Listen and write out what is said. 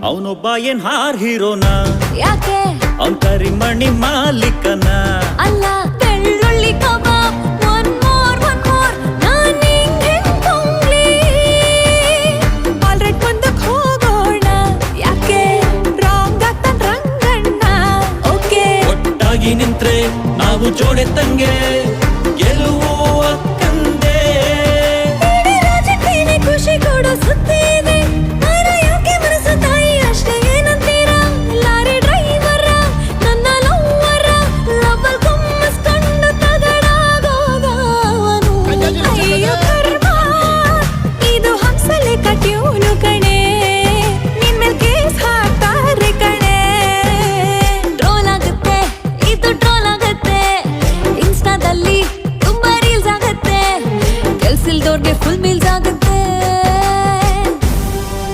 ಅವನೊಬ್ಬ ಏನ್ ಹಾರ್ ಹೀರೋನ ಯಾಕೆ ಅವನ್ ಕರಿಮಣಿ ಮಾಲೀಕನ ಅಲ್ಲ ಬೆಳ್ಳುಳ್ಳಿ ಕಬಾಬ್ ಒನ್ ಮೋರ್ ನಾನ್ ಹೆಂಗ್ ತುಂಬ್ಲಿ ಆಲ್ರೆಡಿ ಮುಂದಕ್ಕೆ ಹೋಗೋಣ ಯಾಕೆ ರಾಂಗ್ ಆಗ್ತಾನ್ ರಂಗಣ್ಣ ಓಕೆ ಒಟ್ಟಾಗಿ ನಿಂತ್ರೆ ನಾವು ಜೋಡೆ ತಂಗೆ